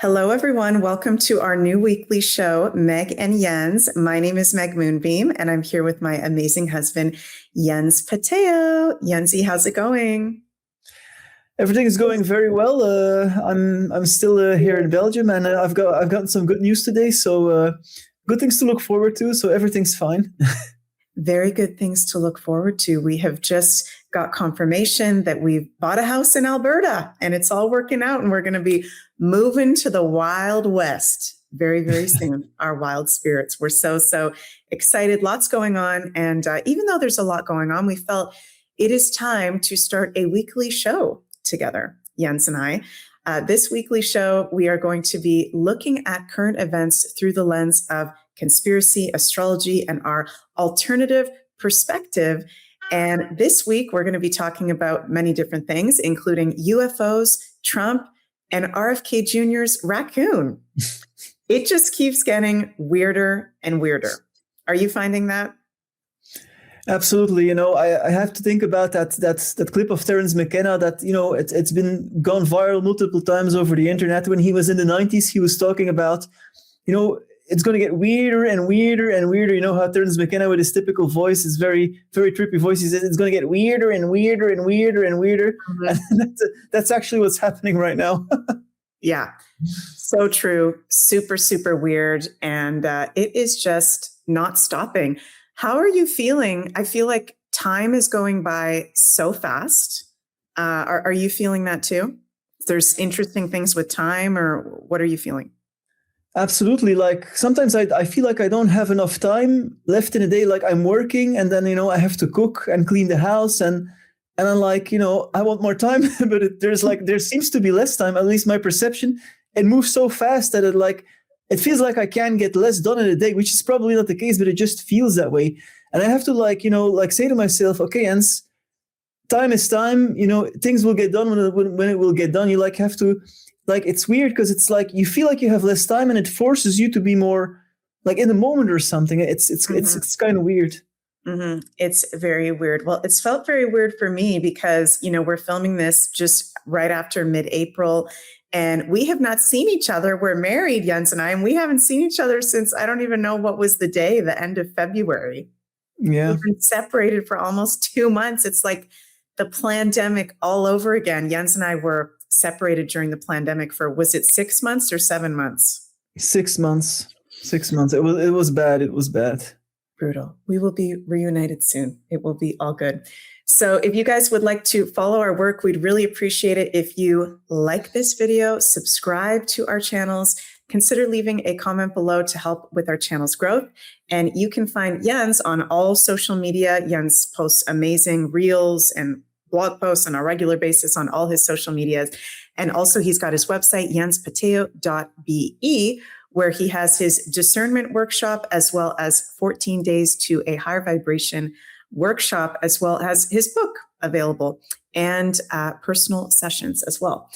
Hello, everyone. Welcome to our new weekly show, Meg and Jens. My name is Meg Moonbeam, and I'm here with my amazing husband, Jens Pateo. Jensie, how's it going? Everything is going very well. I'm still here in Belgium, and I've gotten some good news today. So good things to look forward to. So everything's fine. Very good things to look forward to. We have just got confirmation that we've bought a house in Alberta, and it's all working out, and we're going to be moving to the Wild West very, very soon. Our wild spirits. We're so excited. Lots going on, and even though there's a lot going on, we felt it is time to start a weekly show together, Jens and I. This weekly show, we are going to be looking at current events through the lens of conspiracy, astrology, and our alternative perspective. And this week, we're going to be talking about many different things, including UFOs, Trump, and RFK Jr.'s raccoon. It just keeps getting weirder and weirder. Are you finding that? Absolutely. I have to think about that clip of Terence McKenna that, it's been gone viral multiple times over the internet. When he was in the 90s, he was talking about, it's going to get weirder and weirder and weirder. You know how Terence McKenna with his typical voice, his very, very trippy voice, he says it's going to get weirder and weirder and weirder and weirder. Mm-hmm. And that's actually what's happening right now. Yeah, so true. Super weird. And it is just not stopping. How are you feeling? I feel like time is going by so fast. Are you feeling that too? There's interesting things with time, or what are you feeling? Absolutely. Like sometimes I feel like I don't have enough time left in a day. Like I'm working and then, I have to cook and clean the house and I'm like, I want more time, but there seems to be less time, at least my perception. It moves so fast that it feels like I can get less done in a day, which is probably not the case, but it just feels that way. And I have to say to myself, okay, Jens, time is time, things will get done when it will get done. You have to, it's weird because it's like you feel like you have less time and it forces you to be more like in the moment or something. It's kind of weird. Mm-hmm. It's very weird. Well, it's felt very weird for me because, we're filming this just right after mid-April and we have not seen each other. We're married, Jens and I, and we haven't seen each other since I don't even know what was the day, the end of February. Yeah. We've been separated for almost 2 months. It's like the pandemic all over again. Jens and I were separated during the pandemic for, was it 6 months or 7 months? 6 months. 6 months. It was bad. It was bad. Brutal. We will be reunited soon. It will be all good. So if you guys would like to follow our work, we'd really appreciate it if you like this video, subscribe to our channels, consider leaving a comment below to help with our channel's growth. And you can find Jens on all social media. Jens posts amazing reels and blog posts on a regular basis on all his social medias. And also he's got his website, jenspateo.be, where he has his discernment workshop, as well as 14 days to a higher vibration workshop, as well as his book available and personal sessions as well.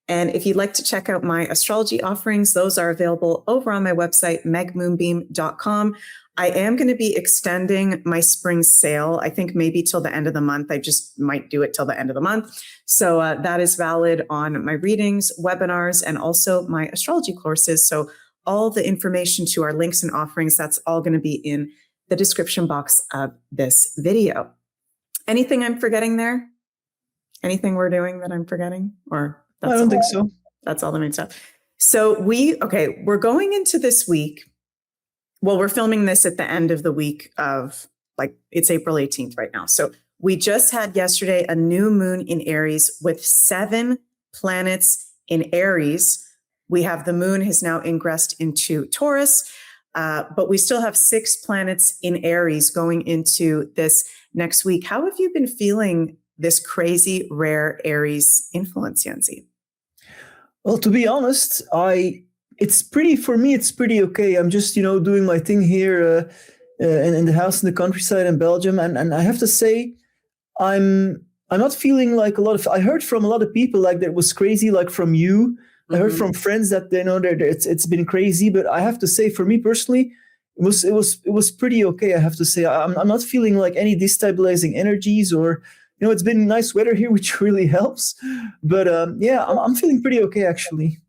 And if you'd like to check out my astrology offerings, those are available over on my website, megmoonbeam.com. I am going to be extending my spring sale, I think maybe till the end of the month. I just might do it till the end of the month. So that is valid on my readings, webinars, and also my astrology courses. So all the information to our links and offerings, that's all going to be in the description box of this video. Anything I'm forgetting there? Anything we're doing that I'm forgetting? Or I don't think so. That's all the main stuff. So we're going into this week. Well, we're filming this at the end of the week of, it's April 18th right now. So we just had yesterday a new moon in Aries with 7 planets in Aries. We have the moon has now ingressed into Taurus, but we still have 6 planets in Aries going into this next week. How have you been feeling this crazy, rare Aries influence, Jensie? Well, to be honest, it's pretty okay. I'm just, doing my thing here in the house in the countryside in Belgium. And I have to say, I'm not feeling like a lot of, I heard from a lot of people like that was crazy, like from you. I heard from friends that they know that it's been crazy, but I have to say, for me personally, it was pretty okay. I have to say, I'm not feeling like any destabilizing energies, or it's been nice weather here, which really helps. But I'm feeling pretty okay actually.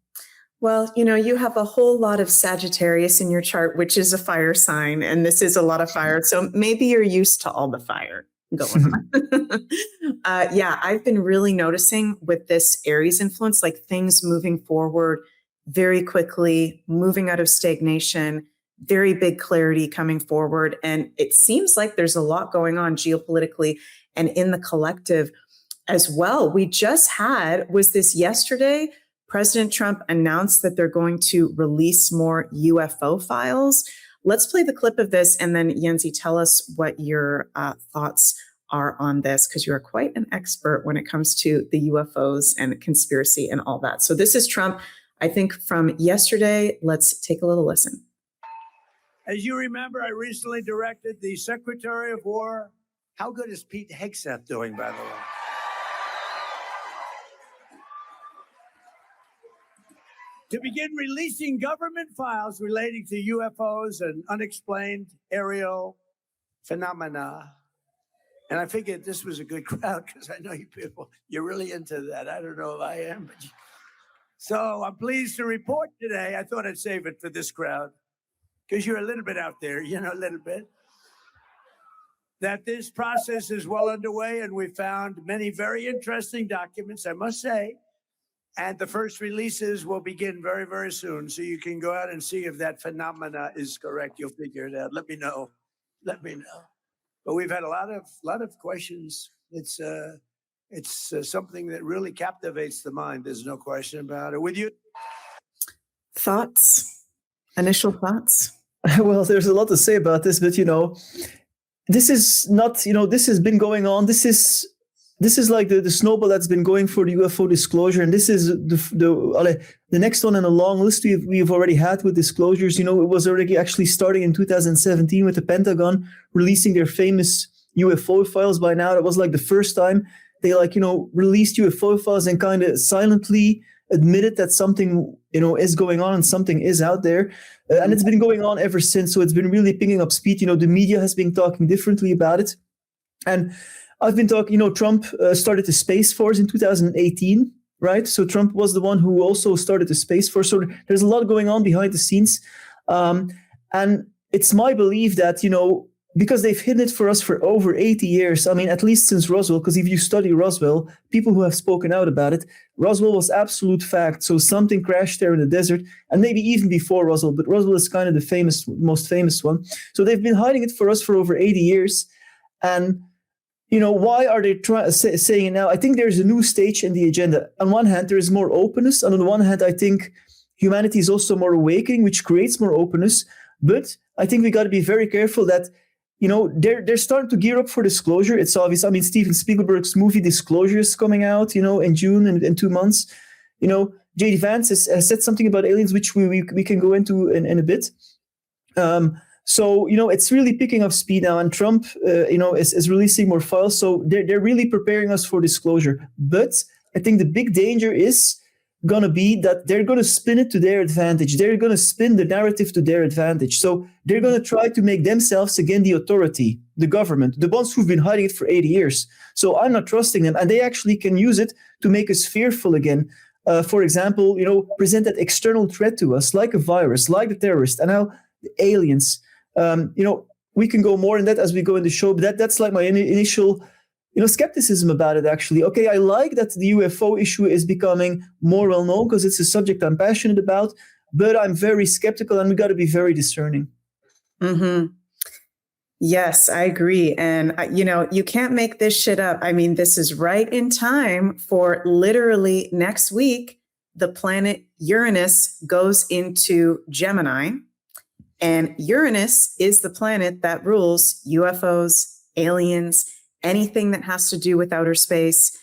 Well, you have a whole lot of Sagittarius in your chart, which is a fire sign, and this is a lot of fire. So maybe you're used to all the fire going on. Yeah, I've been really noticing with this Aries influence, like things moving forward very quickly, moving out of stagnation, very big clarity coming forward. And it seems like there's a lot going on geopolitically and in the collective as well. We just was this yesterday? President Trump announced that they're going to release more UFO files. Let's play the clip of this, and then Yenzi, tell us what your thoughts are on this, because you're quite an expert when it comes to the UFOs and conspiracy and all that. So this is Trump, I think, from yesterday. Let's take a little listen. As you remember, I recently directed the Secretary of War. How good is Pete Hegseth doing, by the way? To begin releasing government files relating to UFOs and unexplained aerial phenomena. And I figured this was a good crowd because I know you people, you're really into that. I don't know if I am, but so I'm pleased to report today. I thought I'd save it for this crowd because you're a little bit out there, a little bit. That this process is well underway, and we found many very interesting documents, I must say. And the first releases will begin very, very soon. So you can go out and see if that phenomena is correct. You'll figure it out. Let me know. Let me know. But we've had a lot of questions. It's something that really captivates the mind. There's no question about it. With you. Thoughts? Initial thoughts? Well, there's a lot to say about this, but this is not, this has been going on. This is like the snowball that's been going for the UFO disclosure, and this is the next one in a long list we've already had with disclosures. It was already actually starting in 2017 with the Pentagon releasing their famous UFO files. By now, that was like the first time they released UFO files and kind of silently admitted that something is going on and something is out there, and it's been going on ever since. So it's been really picking up speed. The media has been talking differently about it, and I've been talking, Trump started the Space Force in 2018, right? So Trump was the one who also started the Space Force. So there's a lot going on behind the scenes. And it's my belief that, because they've hidden it for us for over 80 years, I mean, at least since Roswell, because if you study Roswell, people who have spoken out about it, Roswell was absolute fact. So something crashed there in the desert, and maybe even before Roswell, but Roswell is kind of the most famous one. So they've been hiding it for us for over 80 years. And why are they saying it now? I think there's a new stage in the agenda. On one hand, there is more openness. And on the one hand, I think humanity is also more awakening, which creates more openness. But I think we got to be very careful that, they're starting to gear up for disclosure. It's obvious. I mean, Steven Spielberg's movie Disclosure is coming out, in June in 2 months. J.D. Vance has said something about aliens, which we can go into in a bit. So, it's really picking up speed now, and Trump, is releasing more files. So they're really preparing us for disclosure. But I think the big danger is going to be that they're going to spin it to their advantage. They're going to spin the narrative to their advantage. So they're going to try to make themselves again the authority, the government, the ones who've been hiding it for 80 years. So I'm not trusting them. And they actually can use it to make us fearful again. For example, present that external threat to us, like a virus, like the terrorist, and now the aliens. We can go more in that as we go in the show, but that's like my initial, skepticism about it, actually. Okay, I like that the UFO issue is becoming more well known because it's a subject I'm passionate about, but I'm very skeptical, and we got to be very discerning. Mm-hmm. Yes, I agree. And, you can't make this shit up. I mean, this is right in time for literally next week, the planet Uranus goes into Gemini. And Uranus is the planet that rules UFOs, aliens, anything that has to do with outer space.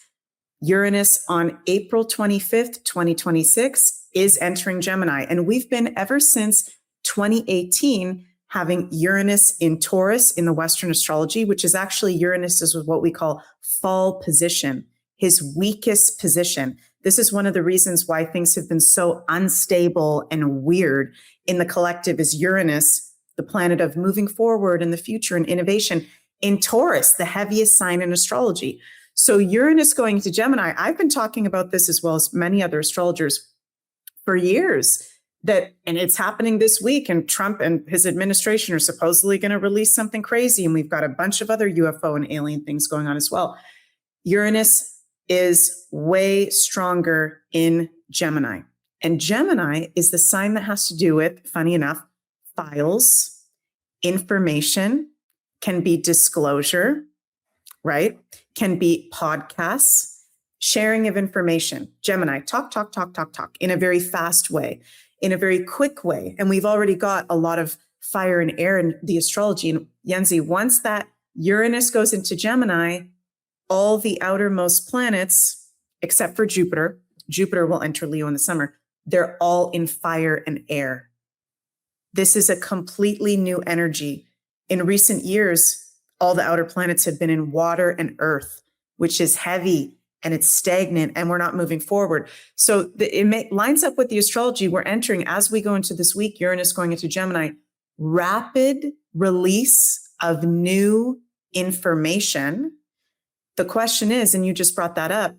Uranus on April 25th, 2026 is entering Gemini. And we've been ever since 2018 having Uranus in Taurus in the Western astrology, which is actually Uranus is what we call fall position, his weakest position. This is one of the reasons why things have been so unstable and weird in the collective is Uranus, the planet of moving forward in the future and innovation, in Taurus, the heaviest sign in astrology. So Uranus going to Gemini, I've been talking about this as well as many other astrologers for years. And it's happening this week, and Trump and his administration are supposedly going to release something crazy. And we've got a bunch of other UFO and alien things going on as well. Uranus is way stronger in Gemini. And Gemini is the sign that has to do with, funny enough, files, information, can be disclosure, right? Can be podcasts, sharing of information. Gemini, talk in a very fast way, in a very quick way. And we've already got a lot of fire and air in the astrology. And Yenzi, once that Uranus goes into Gemini, all the outermost planets, except for Jupiter will enter Leo in the summer, they're all in fire and air. This is a completely new energy. In recent years, all the outer planets have been in water and earth, which is heavy and it's stagnant and we're not moving forward. So it lines up with the astrology we're entering as we go into this week, Uranus going into Gemini, rapid release of new information. The question is, and you just brought that up,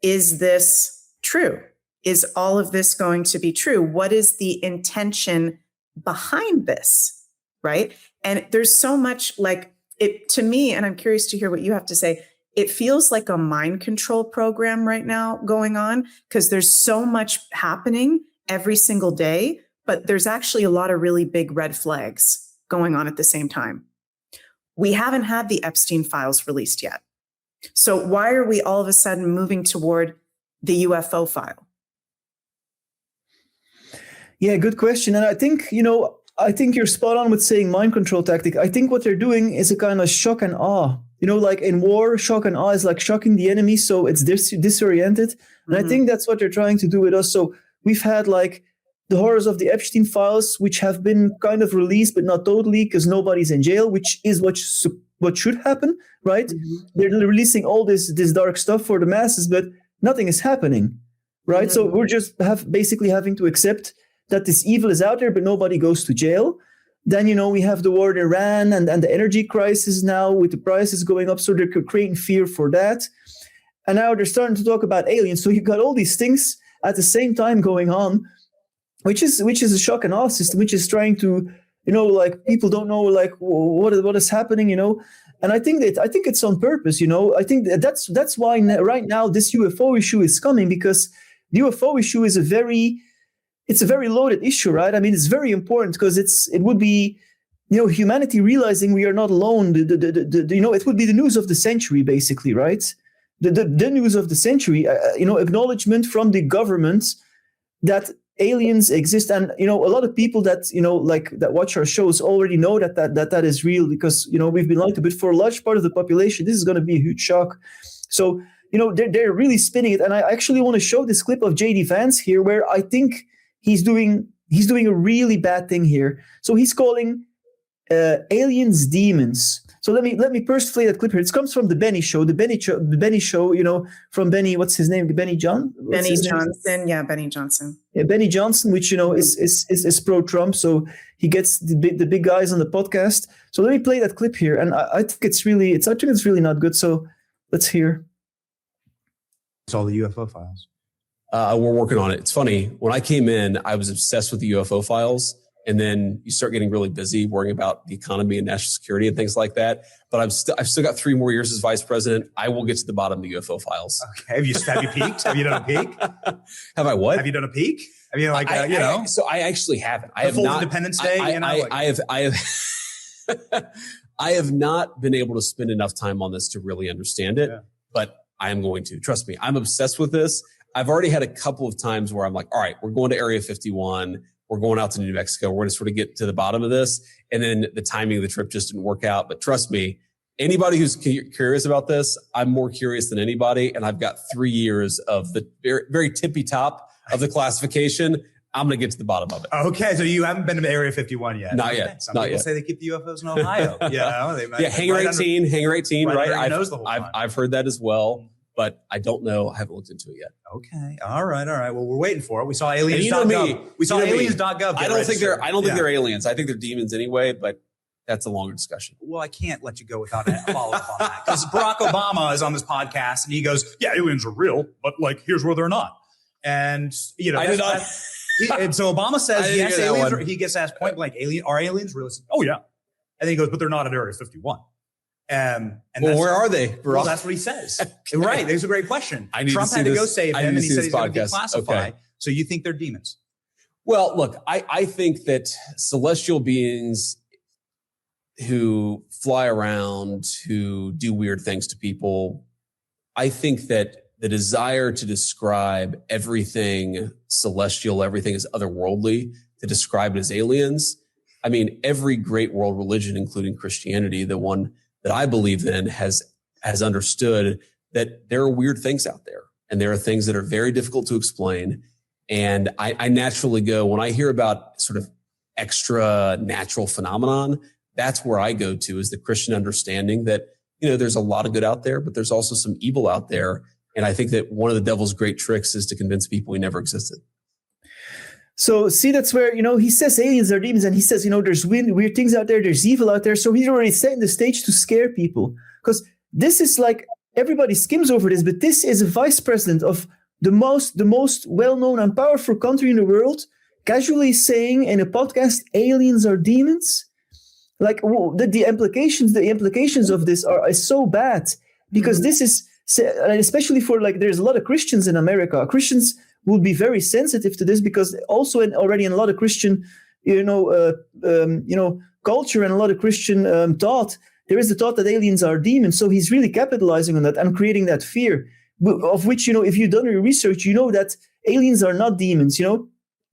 is this true? Is all of this going to be true? What is the intention behind this, right? And there's so much like it to me, and I'm curious to hear what you have to say. It feels like a mind control program right now going on because there's so much happening every single day, but there's actually a lot of really big red flags going on at the same time. We haven't had the Epstein files released yet. So why are we all of a sudden moving toward the UFO file? Yeah, good question. And I think, I think you're spot on with saying mind control tactic. I think what they're doing is a kind of shock and awe. Like in war, shock and awe is like shocking the enemy, so it's disoriented. And I think that's what they're trying to do with us. So we've had like the horrors of the Epstein files, which have been kind of released, but not totally because nobody's in jail, which is what should happen, right? They're releasing all this dark stuff for the masses, but nothing is happening, right? So we're just basically having to accept that this evil is out there, but nobody goes to jail. Then, we have the war in Iran and the energy crisis now with the prices going up. So they're creating fear for that. And now they're starting to talk about aliens. So you've got all these things at the same time going on, which is a shock and awe system, which is trying to, like people don't know like what is happening, And I think it's on purpose, I think that's why right now this UFO issue is coming, because the UFO issue is it's a very loaded issue, right? I mean, it's very important because it would be, humanity realizing we are not alone. It would be the news of the century, basically, right? The news of the century, acknowledgement from the government that aliens exist. And, a lot of people that, that watch our shows already know that is real because, we've been lied to, but for a large part of the population, this is going to be a huge shock. So, they're really spinning it. And I actually want to show this clip of J.D. Vance here, where I think he's doing a really bad thing here. So he's calling aliens demons. So let me first play that clip here. It comes from the Benny Show. The Benny Show, from Benny. What's his name? Benny Johnson. Yeah, Benny Johnson. Yeah, Benny Johnson, which is pro-Trump. So he gets the big guys on the podcast. So let me play that clip here, and I think it's really not good. So let's hear. It's all the UFO files. We're working on it. It's funny. When I came in, I was obsessed with the UFO files. And then you start getting really busy worrying about the economy and national security and things like that. But I've still got 3 more years as vice president. I will get to the bottom of the UFO files. Okay. Have you peeked? Have you done a peek? Have I what? Have you done a peek? Have you So I actually haven't. I have full not. Independence Day. I have not been able to spend enough time on this to really understand it. Yeah. But I am going to. Trust me. I'm obsessed with this. I've already had a couple of times where I'm like, all right, we're going to Area 51. We're going out to New Mexico. We're going to sort of get to the bottom of this. And then the timing of the trip just didn't work out. But trust me, anybody who's curious about this, I'm more curious than anybody. And I've got 3 years of the very, very tippy top of the classification. I'm going to get to the bottom of it. Okay. So you haven't been to Area 51 yet? Not yet. Some people say they keep the UFOs in Ohio. Hangar 18, Hangar 18, right? I've I've heard that as well. But I don't know. I haven't looked into it yet. Okay. All right. Well, we're waiting for it. We saw aliens.gov. You know me. We saw aliens.gov. I don't think they're aliens. I think they're demons anyway, but that's a longer discussion. Well, I can't let you go without a follow-up on that. Because Barack Obama is on this podcast and he goes, yeah, aliens are real, but like, here's where they're not. And, I did not. And so Obama says, I didn't yes, hear that aliens one. he gets asked point blank, are aliens realistic? Oh, yeah. And then he goes, but they're not at Area 51. And Well, where are they? Well, that's what he says. Right. That's a great question. I need Trump to see had to go this- save I him, need and to he see said this he's going to podcast. declassify. Okay. So you think they're demons? Well, look, I think that celestial beings who fly around, who do weird things to people, I think that the desire to describe everything celestial, everything is otherworldly, to describe it as aliens. I mean, every great world religion, including Christianity, the one that I believe in, has understood that there are weird things out there, and there are things that are very difficult to explain. And I naturally go, when I hear about sort of extra natural phenomenon, that's where I go to, is the Christian understanding that, there's a lot of good out there, but there's also some evil out there. And I think that one of the devil's great tricks is to convince people he never existed. So see, that's where, he says aliens are demons, and he says, there's weird things out there, there's evil out there. So he's already setting the stage to scare people, because this is like, everybody skims over this, but this is a vice president of the most well-known and powerful country in the world, casually saying in a podcast, aliens are demons. Like the implications of this are so bad, because this is, especially for there's a lot of Christians in America. Christians will be very sensitive to this, because also already in a lot of Christian, culture and a lot of Christian thought, there is the thought that aliens are demons. So he's really capitalizing on that and creating that fear, of which, if you've done your research, that aliens are not demons. It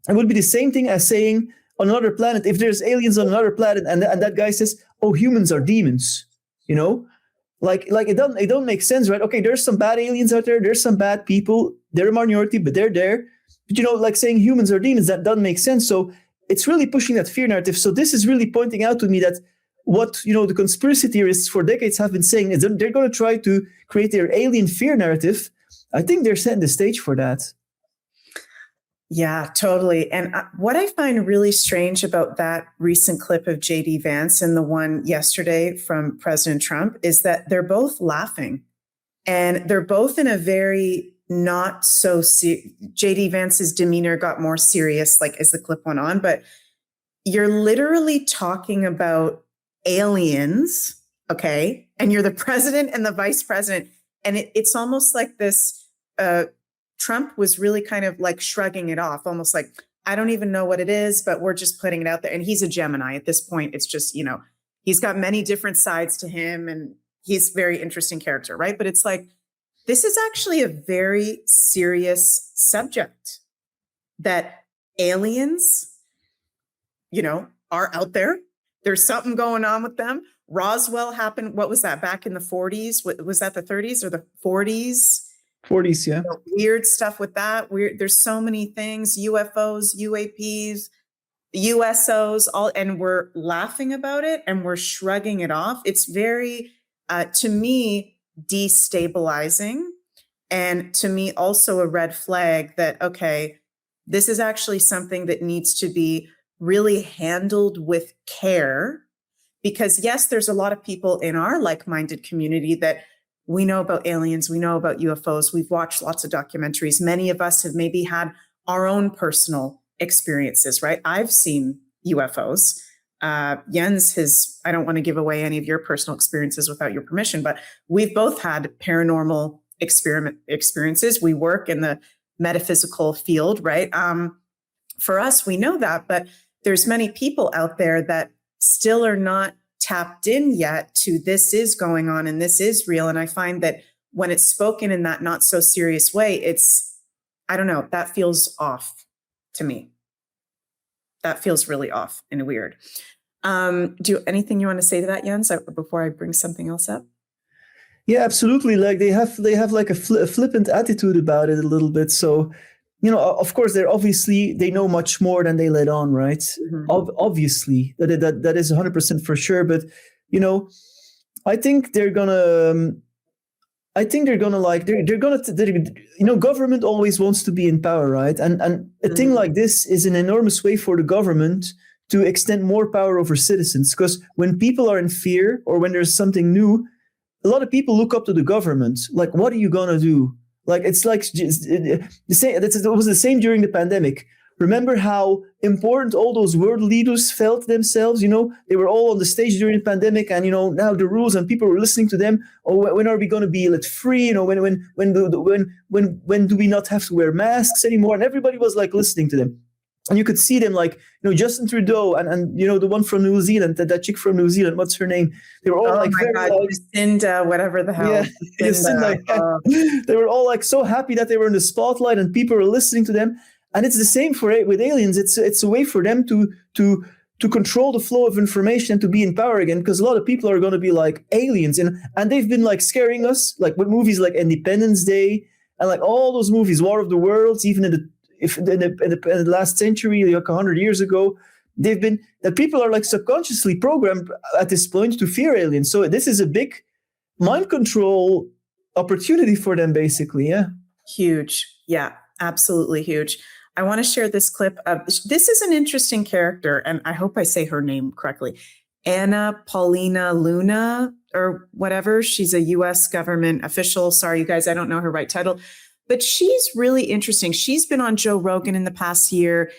would be the same thing as saying on another planet, if there's aliens on another planet, and that guy says, oh, humans are demons, Like it don't make sense, right? Okay, there's some bad aliens out there. There's some bad people. They're a minority, but they're there. But like saying humans are demons, that doesn't make sense. So it's really pushing that fear narrative. So this is really pointing out to me that what the conspiracy theorists for decades have been saying is that they're going to try to create their alien fear narrative. I think they're setting the stage for that. Yeah, totally. And what I find really strange about that recent clip of JD Vance and the one yesterday from President Trump is that they're both laughing, and they're both in a very not so JD Vance's demeanor got more serious as the clip went on, but you're literally talking about aliens, okay? And you're the president and the vice president, and it's almost like this Trump was really kind of shrugging it off, almost like, I don't even know what it is, but we're just putting it out there. And he's a Gemini at this point. It's just, he's got many different sides to him, and he's a very interesting character, right? But it's like, this is actually a very serious subject, that aliens, are out there. There's something going on with them. Roswell happened. What was that? Back in the 40s? Was that the 30s or the 40s? 40s, yeah. Weird stuff with that. There's so many things, UFOs, UAPs, USOs, all, and we're laughing about it and we're shrugging it off. It's very, to me, destabilizing. And to me, also a red flag that, okay, this is actually something that needs to be really handled with care. Because yes, there's a lot of people in our like-minded community that we know about aliens, we know about UFOs, we've watched lots of documentaries. Many of us have maybe had our own personal experiences, right? I've seen UFOs. Jens I don't want to give away any of your personal experiences without your permission, but we've both had paranormal experiences. We work in the metaphysical field, right? For us, we know that, but there's many people out there that still are not tapped in yet to this is going on and this is real. And I find that when it's spoken in that not so serious way, I don't know, that feels off to me. That feels really off and weird. Anything you want to say to that, Jens, before I bring something else up? Yeah, absolutely. They have a flippant attitude about it a little bit. So, of course, they know much more than they let on, right? Mm-hmm. Obviously, that is 100% for sure. But, I think they're gonna government always wants to be in power, right? And a thing like this is an enormous way for the government to extend more power over citizens. Because when people are in fear or when there's something new, a lot of people look up to the government. Like, what are you gonna do? Like, it's like the same. It was the same during the pandemic. remember how important all those world leaders felt themselves? They were all on the stage during the pandemic, and now the rules and people were listening to them. Oh, when are we going to be let free? When do we not have to wear masks anymore? And everybody was like listening to them. And you could see them like, Justin Trudeau and the one from New Zealand, that chick from New Zealand, what's her name? They were all Jacinda, whatever the hell. Yeah, they were all like so happy that they were in the spotlight and people were listening to them. And it's the same with aliens. It's a way for them to control the flow of information and to be in power again, because a lot of people are going to be like aliens. And they've been like scaring us, like with movies like Independence Day and like all those movies, War of the Worlds, even in the last century, like 100 years ago, that people are like subconsciously programmed at this point to fear aliens. So this is a big mind control opportunity for them, basically. Yeah. Huge. Yeah, absolutely huge. I want to share this clip of, this is an interesting character, and I hope I say her name correctly. Anna Paulina Luna or whatever. She's a U.S. government official. Sorry, you guys, I don't know her right title. But she's really interesting. She's been on Joe Rogan in the past year.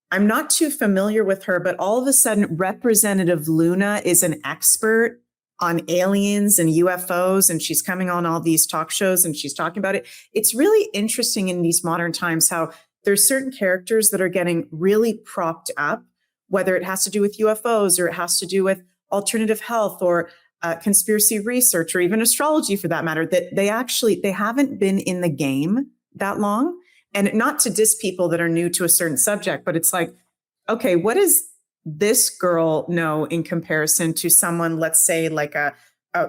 I'm not too familiar with her, but all of a sudden, Representative Luna is an expert on aliens and UFOs, and she's coming on all these talk shows and she's talking about it. It's really interesting in these modern times how there's certain characters that are getting really propped up, whether it has to do with UFOs or it has to do with alternative health or conspiracy research or even astrology for that matter, that they haven't been in the game that long. And not to diss people that are new to a certain subject, but it's like, okay, what does this girl know in comparison to someone, let's say like a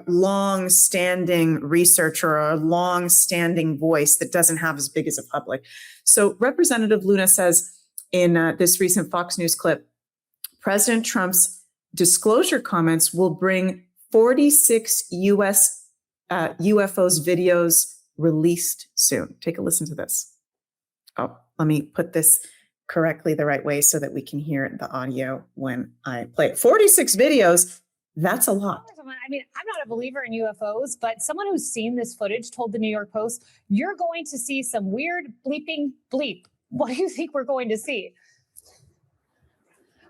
long-standing researcher or a long-standing voice that doesn't have as big as a public? So Representative Luna says in this recent Fox News clip, President Trump's disclosure comments will bring 46 U.S. UFOs videos released soon. Take a listen to this. Oh, let me put this correctly the right way so that we can hear the audio when I play it. 46 videos, that's a lot. I mean, I'm not a believer in UFOs, but someone who's seen this footage told the New York Post, you're going to see some weird bleeping bleep. What do you think we're going to see?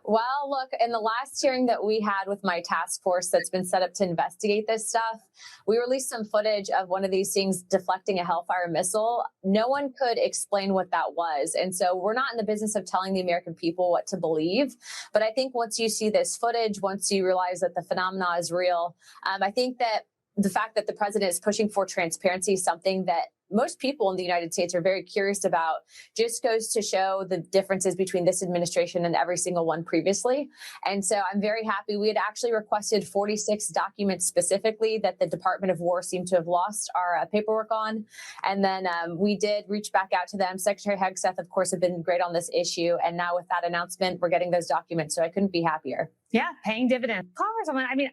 Well, look, in the last hearing that we had with my task force that's been set up to investigate this stuff, we released some footage of one of these things deflecting a Hellfire missile. No one could explain what that was. And so we're not in the business of telling the American people what to believe. But I think once you see this footage, once you realize that the phenomena is real, I think that the fact that the president is pushing for transparency is something that most people in the United States are very curious about, just goes to show the differences between this administration and every single one previously. And so I'm very happy. We had actually requested 46 documents specifically that the Department of War seemed to have lost our paperwork on. And then we did reach back out to them. Secretary Hegseth, of course, have been great on this issue. And now with that announcement, we're getting those documents. So I couldn't be happier. Yeah, paying dividends. Congresswoman, I mean,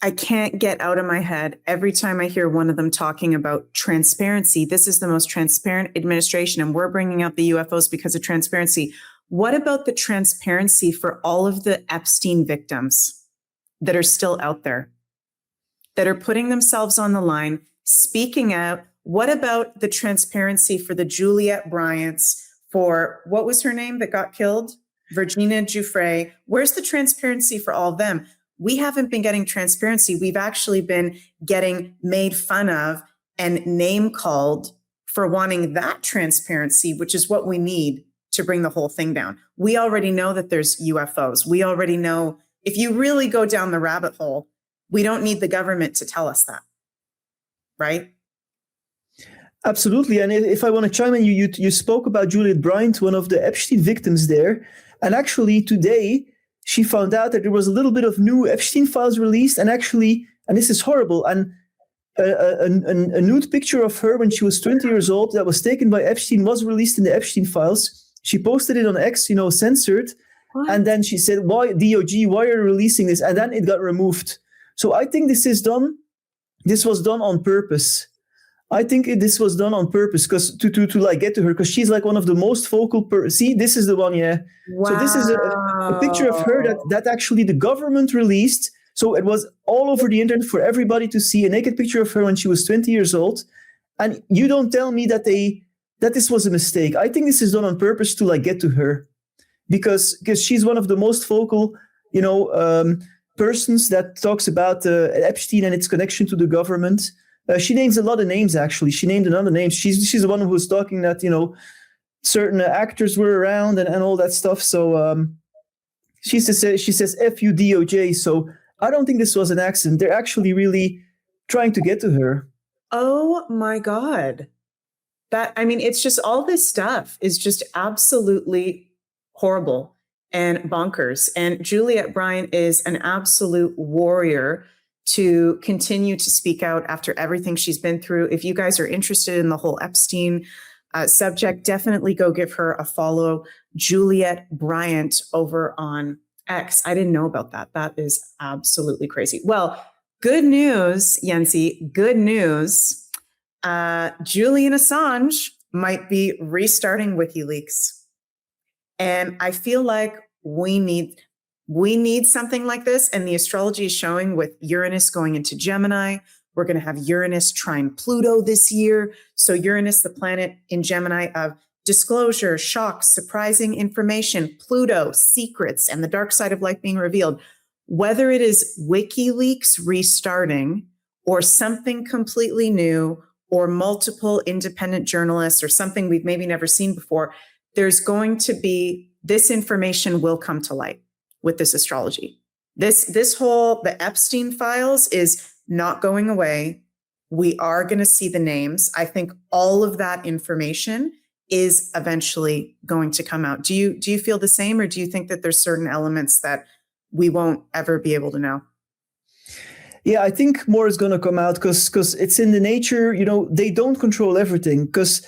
I can't get out of my head every time I hear one of them talking about transparency. This is the most transparent administration, and we're bringing up the UFOs because of transparency. What about the transparency for all of the Epstein victims that are still out there, that are putting themselves on the line, speaking out? What about the transparency for the Juliette Bryants, for what was her name that got killed? Virginia Giuffre. Where's the transparency for all of them? We haven't been getting transparency. We've actually been getting made fun of and name called for wanting that transparency, which is what we need to bring the whole thing down. We already know that there's UFOs. We already know, if you really go down the rabbit hole, we don't need the government to tell us that, right? Absolutely. And if I want to chime in, you spoke about Juliette Bryant, one of the Epstein victims there. And actually today, she found out that there was a little bit of new Epstein files released, and actually, and this is horrible, and a nude picture of her when she was 20 years old that was taken by Epstein was released in the Epstein files. She posted it on X, censored, and then she said, "Why DOJ? Why are you releasing this?" And then it got removed. So I think this was done on purpose. I think this was done on purpose because to like get to her, because she's like one of the most vocal. See, this is the one, yeah. Wow. So this is a picture of her that actually the government released. So it was all over the internet for everybody to see, a naked picture of her when she was 20 years old. And you don't tell me that they that this was a mistake. I think this is done on purpose to like get to her, because she's one of the most vocal, persons that talks about Epstein and its connection to the government. She names a lot of names, actually. She named another name. She's the one who was talking that, certain actors were around and all that stuff. So she says F you DOJ. So I don't think this was an accident. They're actually really trying to get to her. Oh my God. It's just all this stuff is just absolutely horrible and bonkers. And Juliette Bryant is an absolute warrior to continue to speak out after everything she's been through. If you guys are interested in the whole Epstein subject, definitely go give her a follow. Juliette Bryant over on X. I didn't know about that. That is absolutely crazy. Well, good news, Yensi, good news. Julian Assange might be restarting WikiLeaks. And I feel like we need something like this. And the astrology is showing with Uranus going into Gemini. We're going to have Uranus trine Pluto this year. So Uranus, the planet in Gemini of disclosure, shocks, surprising information, Pluto, secrets, and the dark side of life being revealed. Whether it is WikiLeaks restarting or something completely new or multiple independent journalists or something we've maybe never seen before, there's going to be, this information will come to light with this astrology. This whole, the Epstein files is not going away. We are going to see the names. I think all of that information is eventually going to come out. Do you feel the same, or do you think that there's certain elements that we won't ever be able to know? Yeah, I think more is going to come out because it's in the nature, they don't control everything, because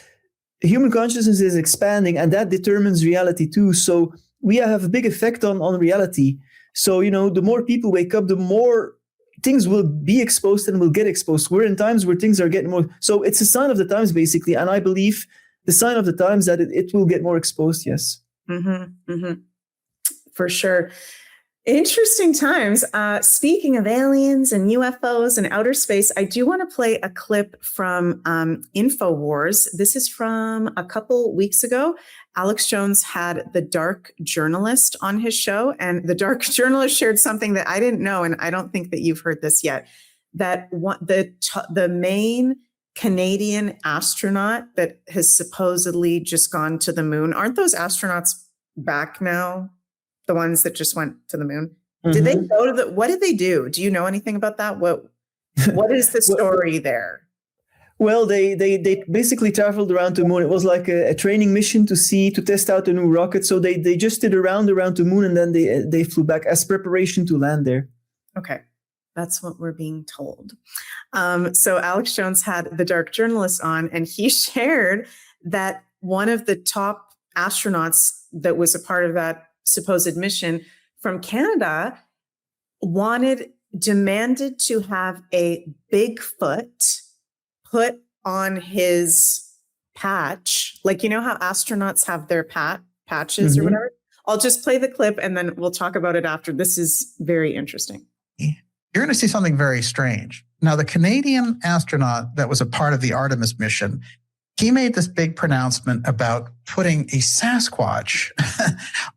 human consciousness is expanding and that determines reality too. So we have a big effect on reality. So, the more people wake up, the more things will be exposed and will get exposed. We're in times where things are getting more. So it's a sign of the times, basically. And I believe the sign of the times that it will get more exposed. Yes. Mm-hmm, mm-hmm. For sure. Interesting times. Speaking of aliens and UFOs and outer space, I do want to play a clip from InfoWars. This is from a couple weeks ago. Alex Jones had the Dark Journalist on his show, and the Dark Journalist shared something that I didn't know, and I don't think that you've heard this yet, that the main Canadian astronaut that has supposedly just gone to the moon, aren't those astronauts back now? The ones that just went to the moon. Mm-hmm. Did they go to what did they do? Do you know anything about that? What is the story there? Well, they basically traveled around the moon. It was like a training mission to test out the new rocket. So they just did a round around the moon, and then they flew back as preparation to land there. Okay. That's what we're being told. So Alex Jones had the Dark Journalist on, and he shared that one of the top astronauts that was a part of that supposed mission from Canada demanded to have a Bigfoot put on his patch. Like, how astronauts have their patches or whatever. I'll just play the clip and then we'll talk about it after. This is very interesting. You're going to see something very strange. Now, the Canadian astronaut that was a part of the Artemis mission, he made this big pronouncement about putting a Sasquatch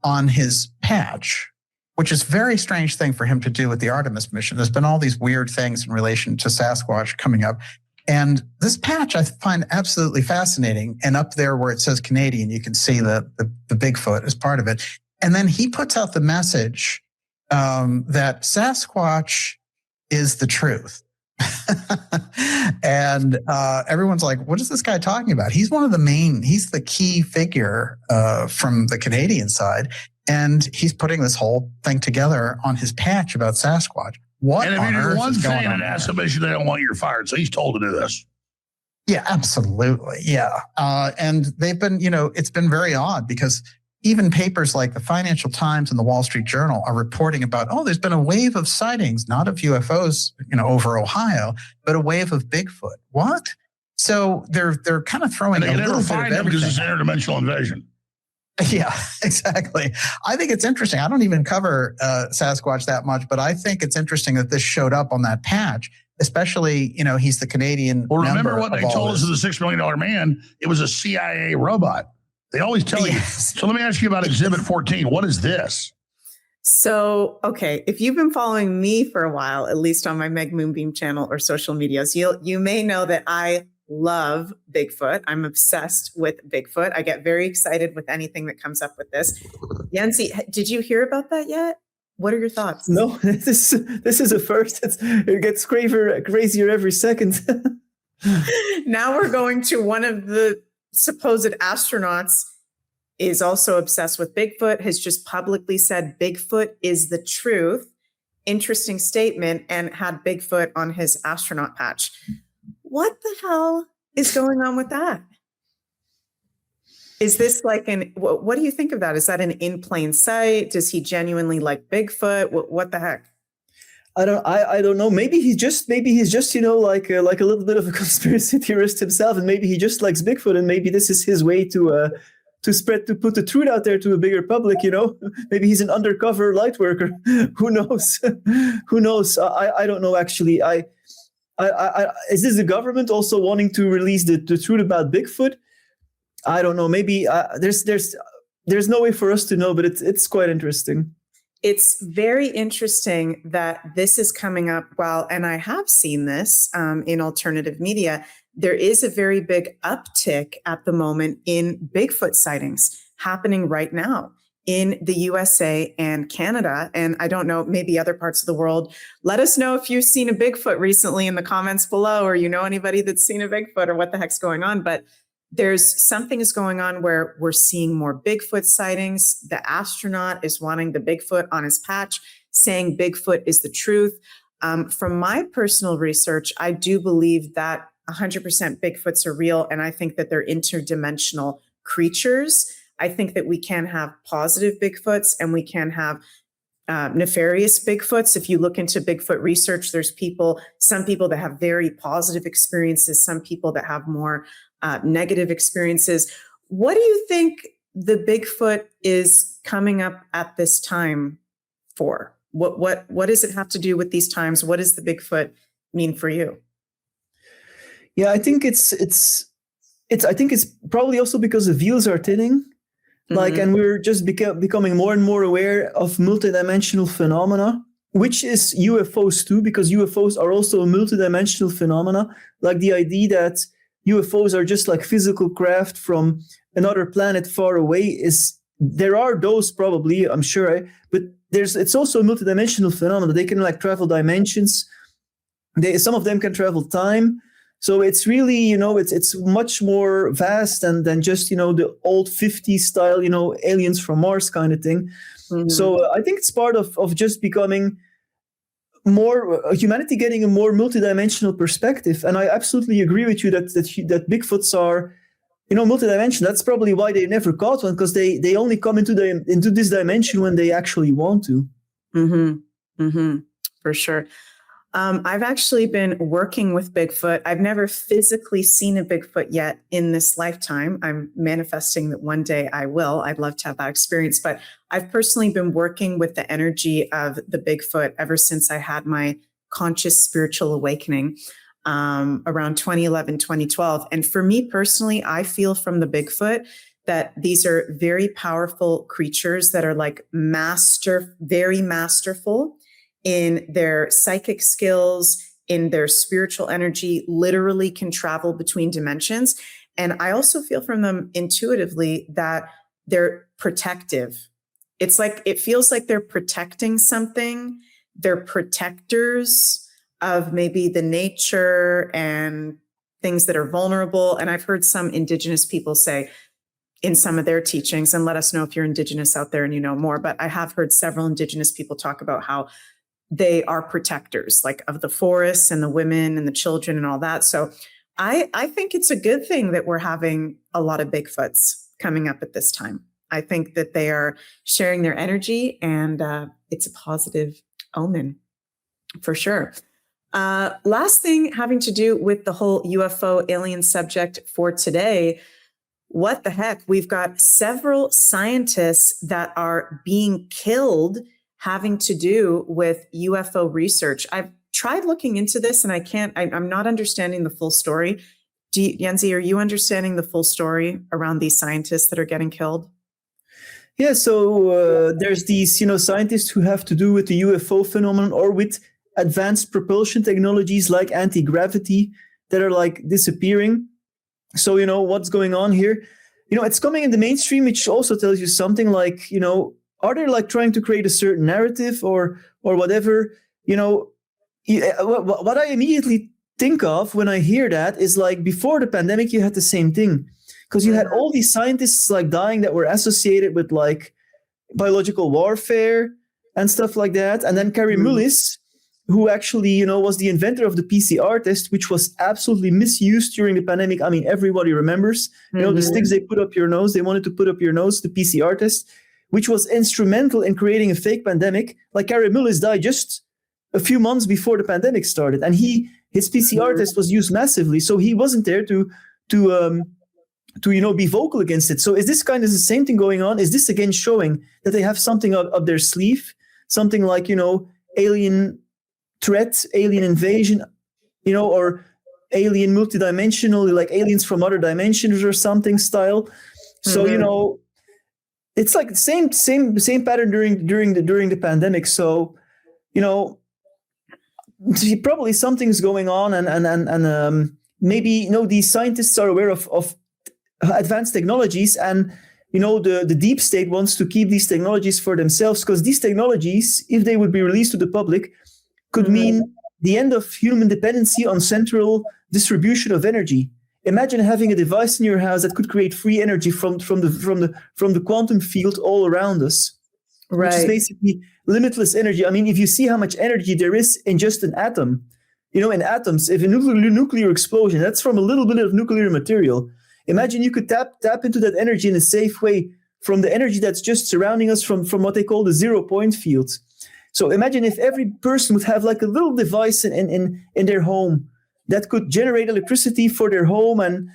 on his patch, which is a very strange thing for him to do with the Artemis mission. There's been all these weird things in relation to Sasquatch coming up. And this patch I find absolutely fascinating. And up there where it says Canadian, you can see the Bigfoot as part of it. And then he puts out the message that Sasquatch is the truth. And everyone's like, what is this guy talking about? He's he's the key figure from the Canadian side. And he's putting this whole thing together on his patch about Sasquatch. What and if on you do earth one is going thing in on an there? NASA mission, they don't want you fired. So he's told to do this. Yeah, absolutely. Yeah. And they've been, it's been very odd because even papers like the Financial Times and the Wall Street Journal are reporting about, there's been a wave of sightings, not of UFOs, over Ohio, but a wave of Bigfoot. What? So they're kind of throwing and they a can never little bit find of them because everything. it's interdimensional invasion. Yeah, exactly. I think it's interesting. I don't even cover Sasquatch that much, but I think it's interesting that this showed up on that patch. especially, he's the Canadian. Well, remember member what they of all told us this. of the $6 million man? It was a CIA robot. They always tell Yes. you. So let me ask you about Exhibit 14. What is this? So, okay, if you've been following me for a while, at least on my Meg Moonbeam channel or social medias, you may know that I love Bigfoot. I'm obsessed with Bigfoot. I get very excited with anything that comes up with this. Yancy, did you hear about that yet? What are your thoughts? No, this is a first. It gets crazier every second. Now we're going to one of the supposed astronauts is also obsessed with Bigfoot, has just publicly said Bigfoot is the truth. Interesting statement, and had Bigfoot on his astronaut patch. What the hell is going on with that? Is this like what do you think of that? Is that an in plain sight? Does he genuinely like Bigfoot? What the heck? I don't know. Maybe he's just like a little bit of a conspiracy theorist himself, and maybe he just likes Bigfoot, and maybe this is his way to put the truth out there to a bigger public. Maybe he's an undercover light worker. Who knows? Who knows? I don't know actually. Is this the government also wanting to release the truth about Bigfoot? I don't know. Maybe there's no way for us to know, but it's quite interesting. It's very interesting that this is coming up and I have seen this in alternative media. There is a very big uptick at the moment in Bigfoot sightings happening right now in the USA and Canada. And I don't know, maybe other parts of the world. Let us know if you've seen a Bigfoot recently in the comments below, or anybody that's seen a Bigfoot, or what the heck's going on. But there's something is going on where we're seeing more Bigfoot sightings. The astronaut is wanting the Bigfoot on his patch, saying Bigfoot is the truth. From my personal research, I do believe that 100% Bigfoots are real. And I think that they're interdimensional creatures. I think that we can have positive Bigfoots and we can have nefarious Bigfoots. If you look into Bigfoot research, there's some people that have very positive experiences, some people that have more negative experiences. What do you think the Bigfoot is coming up at this time for? What does it have to do with these times? What does the Bigfoot mean for you? Yeah, I think it's probably also because the veils are thinning. And we're just becoming more and more aware of multidimensional phenomena, which is UFOs too, because UFOs are also a multidimensional phenomena. Like the idea that UFOs are just like physical craft from another planet far away there are those probably, I'm sure, but it's also a multidimensional phenomenon. They can like travel dimensions. Some of them can travel time. So it's really, it's much more vast than just, the old 50s style, aliens from Mars kind of thing. Mm-hmm. So I think it's part of just becoming more humanity getting a more multidimensional perspective. And I absolutely agree with you that Bigfoots are, multidimensional. That's probably why they never caught one, because they only come into this dimension when they actually want to. Mm-hmm. Mm-hmm. For sure. I've actually been working with Bigfoot. I've never physically seen a Bigfoot yet in this lifetime. I'm manifesting that one day I will. I'd love to have that experience, but I've personally been working with the energy of the Bigfoot ever since I had my conscious spiritual awakening around 2011, 2012. And for me personally, I feel from the Bigfoot that these are very powerful creatures that are like very masterful in their psychic skills, in their spiritual energy, literally can travel between dimensions. And I also feel from them intuitively that they're protective. It feels like they're protecting something. They're protectors of maybe the nature and things that are vulnerable. And I've heard some Indigenous people say in some of their teachings, and let us know if you're Indigenous out there and you know more, but I have heard several Indigenous people talk about how they are protectors, like of the forests and the women and the children and all that. So I think it's a good thing that we're having a lot of Bigfoots coming up at this time. I think that they are sharing their energy, and it's a positive omen for sure. Last thing having to do with the whole UFO alien subject for today. What the heck? We've got several scientists that are being killed having to do with UFO research. tried looking into this and I'm not understanding the full story. Yenzi, are you understanding the full story around these scientists that are getting killed? Yeah, so there's these, scientists who have to do with the UFO phenomenon or with advanced propulsion technologies like anti-gravity that are like disappearing. So, what's going on here? It's coming in the mainstream, which also tells you something like, are they like trying to create a certain narrative or whatever? What I immediately think of when I hear that is like before the pandemic, you had the same thing. Because you had all these scientists like dying that were associated with like biological warfare and stuff like that. And then Carrie Mullis, who actually, was the inventor of the PCR test, which was absolutely misused during the pandemic. I mean, everybody remembers, the sticks they put up your nose, they wanted to put up your nose, the PCR test, which was instrumental in creating a fake pandemic. Like Carrie Mullis died just a few months before the pandemic started. And his PCR test was used massively. So he wasn't there to be vocal against it. So is this kind of the same thing going on? Is this again showing that they have something up their sleeve, something like alien threat, alien invasion, or alien multidimensional, like aliens from other dimensions or something style? So it's like the same pattern during the pandemic. So probably something's going on, and maybe these scientists are aware of advanced technologies, and the deep state wants to keep these technologies for themselves, because these technologies, if they would be released to the public, could mean the end of human dependency on central distribution of energy. Imagine having a device in your house that could create free energy from the quantum field all around us, which is basically limitless energy. I mean, if you see how much energy there is in just an atom, in atoms, if a nuclear explosion, that's from a little bit of nuclear material. Imagine you could tap into that energy in a safe way from the energy that's just surrounding us from what they call the 0 point field. So imagine if every person would have like a little device in their home that could generate electricity for their home and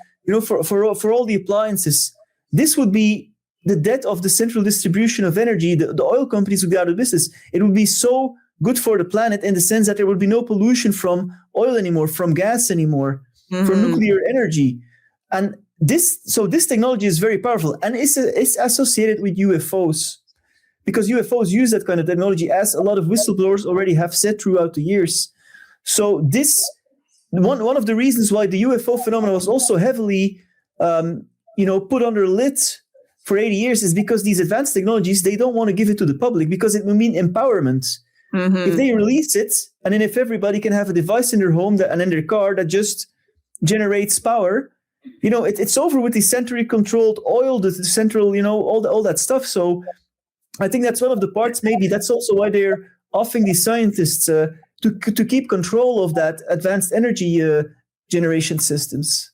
for all the appliances. This would be the death of the central distribution of energy. The oil companies would be out of business. It would be so good for the planet in the sense that there would be no pollution from oil anymore, from gas anymore, from nuclear energy. And this technology is very powerful, and it's associated with UFOs, because UFOs use that kind of technology, as a lot of whistleblowers already have said throughout the years. So this one of the reasons why the UFO phenomenon was also heavily put under lid for 80 years is because these advanced technologies, they don't want to give it to the public because it will mean empowerment. If they release it, and then if everybody can have a device in their home and in their car that just generates power, it's over with the centrally controlled oil, the central, all that stuff. So I think that's one of the parts. Maybe that's also why they're offering these scientists to keep control of that advanced energy generation systems.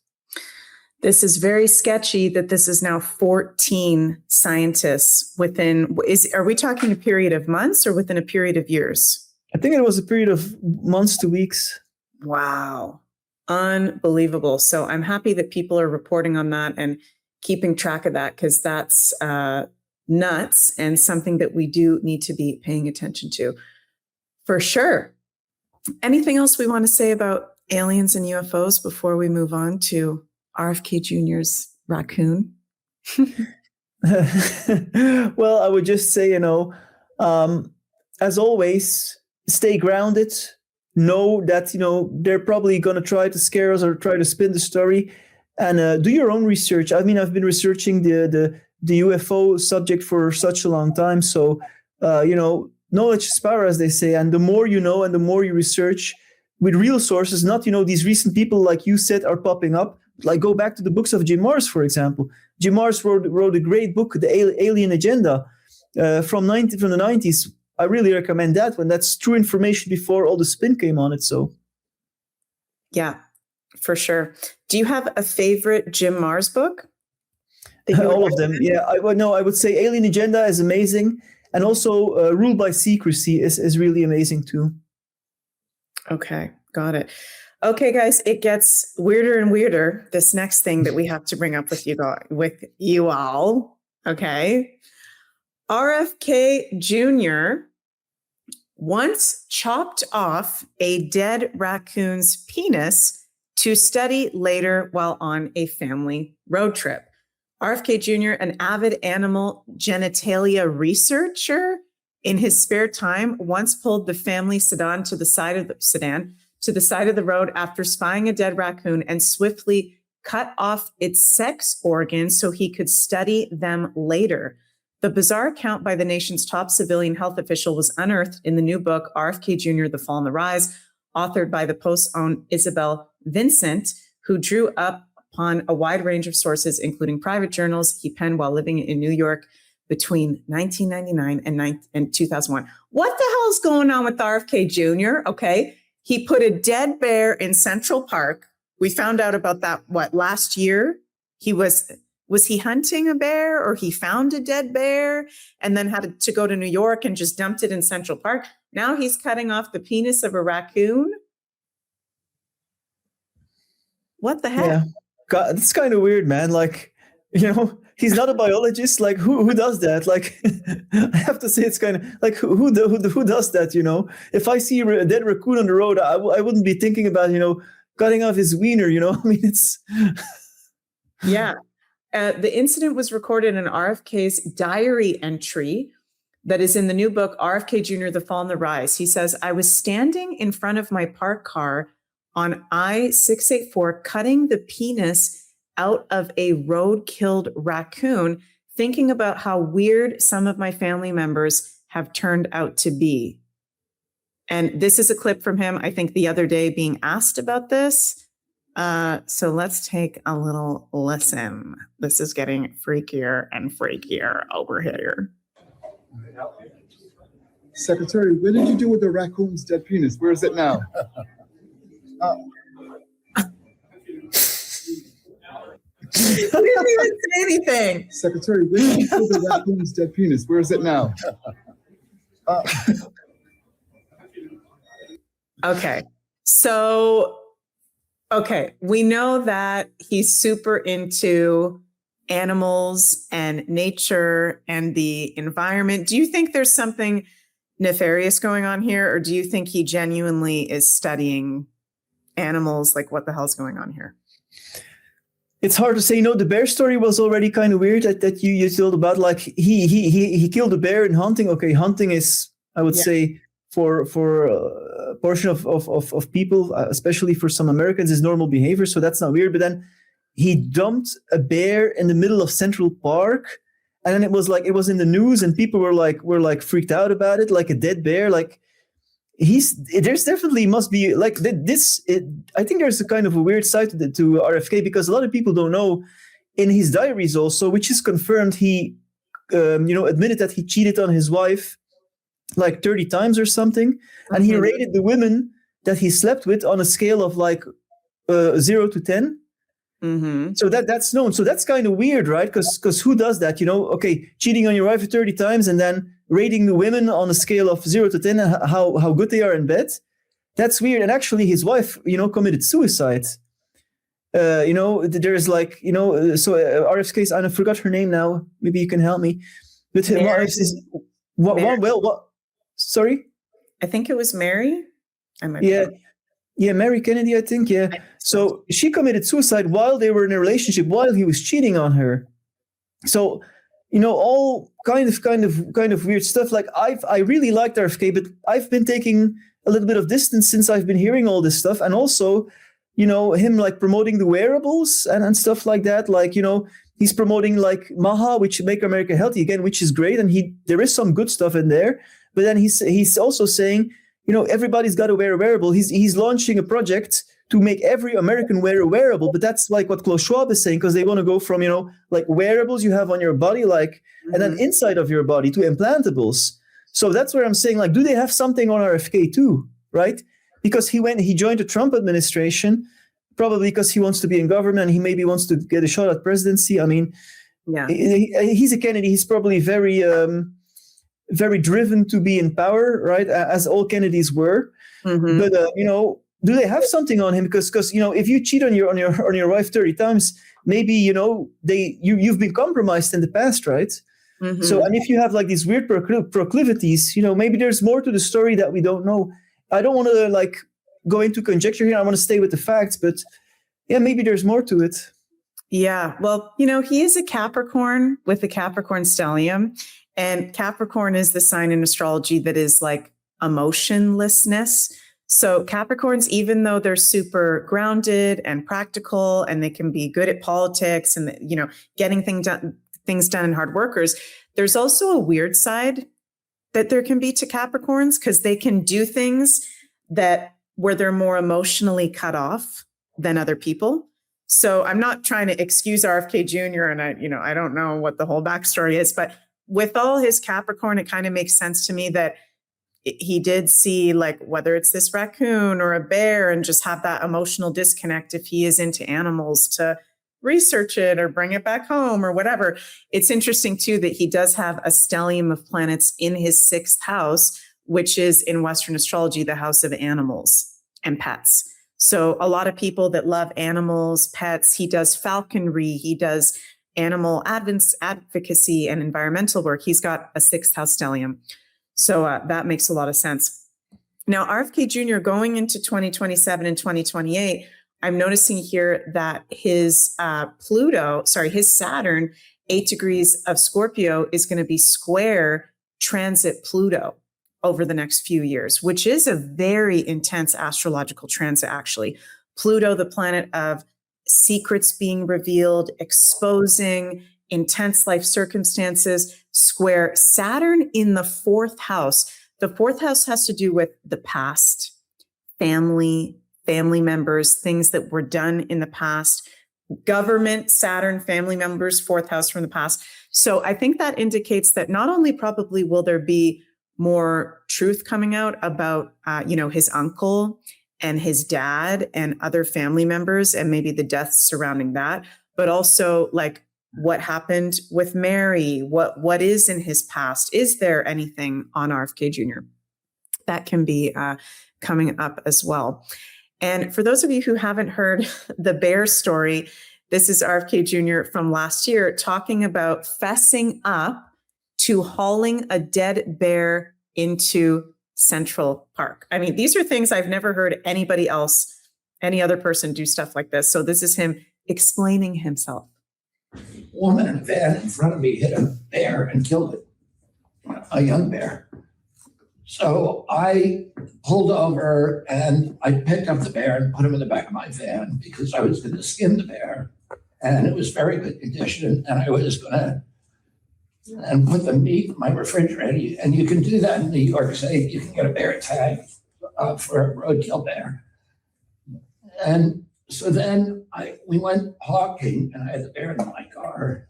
This is very sketchy that this is now 14 scientists within, are we talking a period of months or within a period of years? I think it was a period of months to weeks. Wow. Unbelievable. So I'm happy that people are reporting on that and keeping track of that, because that's nuts and something that we do need to be paying attention to for sure. Anything else we want to say about aliens and UFOs before we move on to RFK Jr.'s raccoon? Well, I would just say, as always, stay grounded. Know that, they're probably going to try to scare us or try to spin the story, and do your own research. I mean, I've been researching the UFO subject for such a long time. So, knowledge is power, as they say. And the more you know and the more you research with real sources, not, these recent people, like you said, are popping up. Like, go back to the books of Jim Marrs, for example. Jim Marrs wrote a great book, The Alien Agenda, from the 90s. I really recommend that one. That's true information before all the spin came on it. So, yeah, for sure. Do you have a favorite Jim Marrs book? All of them. Yeah, I would say Alien Agenda is amazing. And also Ruled by Secrecy is really amazing too. Okay, got it. Okay, guys, it gets weirder and weirder. This next thing that we have to bring up with you all. Okay. RFK Jr. once chopped off a dead raccoon's penis to study later while on a family road trip. RFK Jr., an avid animal genitalia researcher, in his spare time, once pulled the family sedan to the side of the road after spying a dead raccoon and swiftly cut off its sex organs so he could study them later. The bizarre account by the nation's top civilian health official was unearthed in the new book, RFK Jr., The Fall and the Rise, authored by the Post's own Isabel Vincent, who drew up upon a wide range of sources, including private journals he penned while living in New York between 1999 and 2001. What the hell is going on with RFK Jr.? Okay, he put a dead bear in Central Park. We found out about that, last year? Was he hunting a bear, or he found a dead bear and then had to go to New York and just dumped it in Central Park? Now he's cutting off the penis of a raccoon? What the heck? Yeah, God, it's kind of weird, man. Like, he's not a biologist. Like, who does that? Like, I have to say, it's kind of like, who does that? If I see a dead raccoon on the road, I wouldn't be thinking about cutting off his wiener. I mean, it's yeah. The incident was recorded in RFK's diary entry that is in the new book, RFK Jr., The Fall and the Rise. He says, I was standing in front of my parked car on I-684, cutting the penis out of a road-killed raccoon, thinking about how weird some of my family members have turned out to be. And this is a clip from him, I think, the other day being asked about this. So let's take a little listen. This is getting freakier and freakier over here. Secretary, what did you do with the raccoon's dead penis? Where is it now? He didn't even say anything. Secretary, where did you do the raccoon's dead penis? Where is it now? Okay. So, we know that he's super into animals and nature and the environment. Do you think there's something nefarious going on here, or do you think he genuinely is studying animals? Like, what the hell's going on here? It's hard to say. The bear story was already kind of weird that you told about. Like, he killed a bear in hunting. Okay, hunting is, I would say, for a portion of people, especially for some Americans, is normal behavior. So that's not weird. But then he dumped a bear in the middle of Central Park, and then it was in the news, and people were freaked out about it, like a dead bear. Like, there's definitely must be like this. I think there's a kind of a weird side to RFK, because a lot of people don't know. In his diaries also, which is confirmed, he admitted that he cheated on his wife like 30 times or something, and he rated the women that he slept with on a scale of 0 to 10. Mm-hmm. So that's known. So that's kind of weird, right? Because who does that? Okay, cheating on your wife 30 times and then rating the women on a scale of 0 to 10, how good they are in bed. That's weird. And actually, his wife, committed suicide. There's so RFK's, I forgot her name now. Maybe you can help me. But his wife is what? Sorry, I think it was Mary. Yeah, Mary Kennedy, I think. Yeah. So she committed suicide while they were in a relationship, while he was cheating on her. So, all kind of weird stuff. Like, I really liked RFK, but I've been taking a little bit of distance since I've been hearing all this stuff, and also, him promoting the wearables and stuff like that. Like, he's promoting MAHA, which Make America Healthy Again, which is great, and there is some good stuff in there. But then he's also saying, everybody's got to wear a wearable. He's launching a project to make every American wear a wearable. But that's like what Klaus Schwab is saying, because they want to go from, wearables you have on your body, and then inside of your body to implantables. So that's where I'm saying, do they have something on RFK too, right? Because he joined the Trump administration, probably because he wants to be in government and he maybe wants to get a shot at presidency. I mean, he's a Kennedy. He's probably very driven to be in power, right? As all Kennedys were. Mm-hmm. But do they have something on him? Because if you cheat on your wife 30 times, maybe you've been compromised in the past, right? Mhm. So, and if you have like these weird proclivities, maybe there's more to the story that we don't know. I don't want to like go into conjecture here. I want to stay with the facts, but yeah, maybe there's more to it. Yeah. Well, he is a Capricorn with the Capricorn stellium. And Capricorn is the sign in astrology that is like emotionlessness. So Capricorns, even though they're super grounded and practical and they can be good at politics and, getting things done and hard workers, there's also a weird side that there can be to Capricorns because they can do things where they're more emotionally cut off than other people. So I'm not trying to excuse RFK Jr. and I don't know what the whole backstory is, but with all his Capricorn, it kind of makes sense to me that he did see like whether it's this raccoon or a bear and just have that emotional disconnect if he is into animals to research it or bring it back home or whatever. It's interesting too that he does have a stellium of planets in his 6th house, which is in Western astrology, the house of animals and pets. So a lot of people that love animals, pets, he does falconry, he does animal advocacy and environmental work. He's got a 6th house stellium. So that makes a lot of sense. Now, RFK Jr. going into 2027 and 2028, I'm noticing here that his his Saturn, 8 degrees of Scorpio, is going to be square transit Pluto over the next few years, which is a very intense astrological transit, actually. Pluto, the planet of secrets being revealed, exposing, intense life circumstances, square Saturn in the 4th house. The 4th house has to do with the past, family members, things that were done in the past, government, Saturn, family members, 4th house from the past. So I think that indicates that not only probably will there be more truth coming out about, his uncle and his dad and other family members and maybe the deaths surrounding that, but also like what happened with Mary, what is in his past. Is there anything on RFK Jr. that can be coming up as well? And for those of you who haven't heard the bear story, this is RFK Jr. from last year talking about fessing up to hauling a dead bear into Central Park. I mean, these are things I've never heard anybody else, any other person do stuff like this. So this is him explaining himself. Woman in a van in front of me hit a bear and killed it, a young bear. So I pulled over and I picked up the bear and put him in the back of my van because I was going to skin the bear. And it was very good condition. And I was going to put the meat in my refrigerator. And you can do that in New York State. You can get a bear tag for a roadkill bear. And so then we went hawking and I had the bear in my car.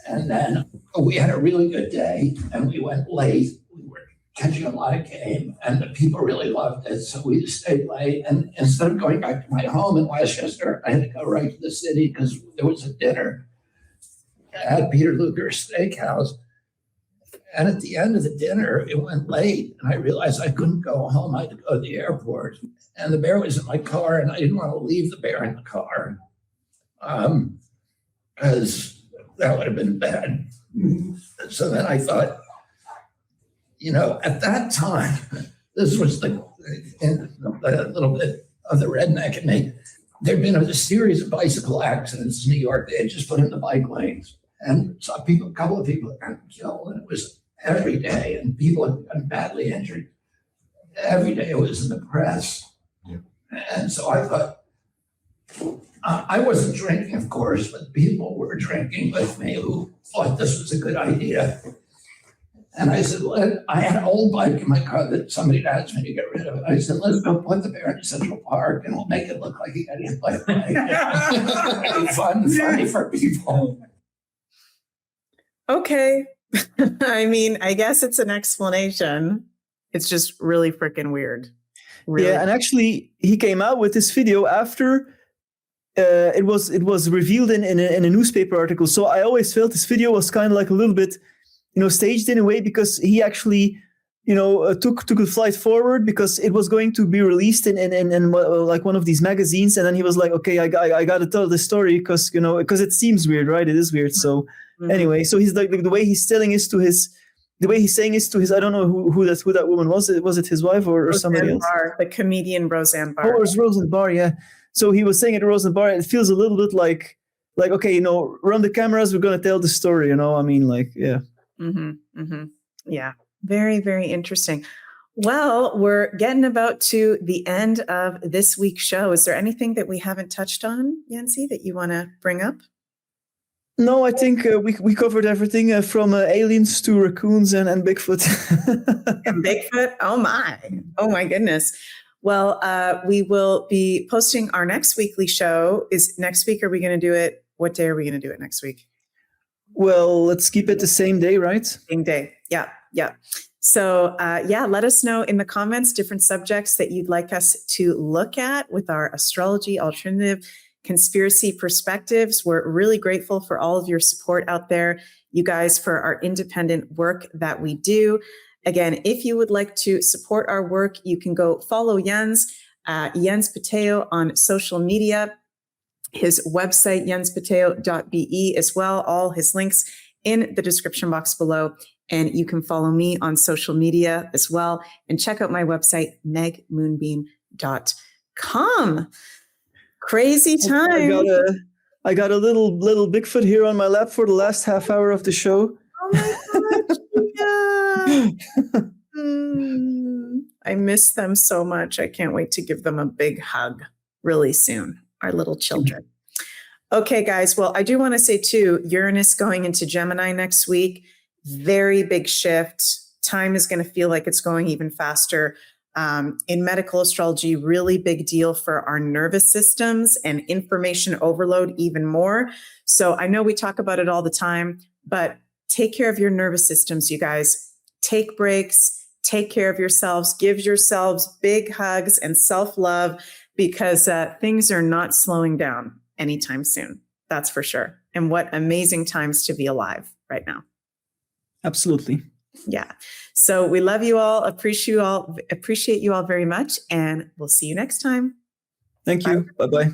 And then we had a really good day and we went late. We were catching a lot of game and the people really loved it. So we stayed late. And instead of going back to my home in Westchester, I had to go right to the city because there was a dinner at Peter Luger's Steakhouse. And at the end of the dinner, it went late and I realized I couldn't go home. I had to go to the airport. And the bear was in my car and I didn't want to leave the bear in the car because that would have been bad. So then I thought, at that time, this was a little bit of the redneck in me. There'd been a series of bicycle accidents in New York. They had just put in the bike lanes and saw a couple of people had gotten killed. And it was every day and people had gotten badly injured. Every day it was in the press. Yeah. And so I thought, I wasn't drinking, of course, but people were drinking with me who thought this was a good idea. And I said, I had an old bike in my car that somebody had asked me to get rid of. I said, let's go put the bear in Central Park and we'll make it look like he got hit by a bike. It'll be funny for people. Okay. I mean, I guess it's an explanation. It's just really freaking weird. Really. Yeah, and actually, he came out with this video after it was revealed in a newspaper article. So I always felt this video was kind of like a little bit, staged in a way because he actually took a flight forward because it was going to be released in like one of these magazines, and then he was like, okay, I got to tell the story because it seems weird, right? It is weird. So anyway, so he's like the way he's telling is to his. The way he's saying is to his, I don't know who that woman was. Was it his wife or somebody else? Barr, the comedian Roseanne Barr. Oh, it was Roseanne Barr, yeah. So he was saying it to Roseanne Barr. It feels a little bit like okay, run the cameras. We're gonna tell the story. I mean, like, yeah. Yeah, very, very interesting. Well, we're getting about to the end of this week's show. Is there anything that we haven't touched on, Yancy, that you want to bring up? No, I think we covered everything from aliens to raccoons and Bigfoot. And Bigfoot? Oh my goodness. Well, we will be posting our next weekly show. Is next week, are we going to do it? What day are we going to do it next week? Well, let's keep it the same day, right? Same day. Yeah. So, let us know in the comments different subjects that you'd like us to look at with our astrology alternative conspiracy perspectives. We're really grateful for all of your support out there, you guys, for our independent work that we do. Again, if you would like to support our work, you can go follow Jens Pateo on social media, his website, jenspateo.be as well, all his links in the description box below. And you can follow me on social media as well. And check out my website, megmoonbeam.com. Crazy time. I got a little Bigfoot here on my lap for the last half hour of the show. Oh my gosh. I miss them so much. I can't wait to give them a big hug really soon, our little children. Okay, guys. Well, I do want to say too, Uranus going into Gemini next week, very big shift. Time is going to feel like it's going even faster. In medical astrology, really big deal for our nervous systems and information overload even more. So I know we talk about it all the time, but take care of your nervous systems, you guys. Take breaks, take care of yourselves, give yourselves big hugs and self-love because things are not slowing down anytime soon. That's for sure. And what amazing times to be alive right now. Absolutely. Yeah. So we love you all, appreciate you all very much, and we'll see you next time. Thank you. Bye-bye.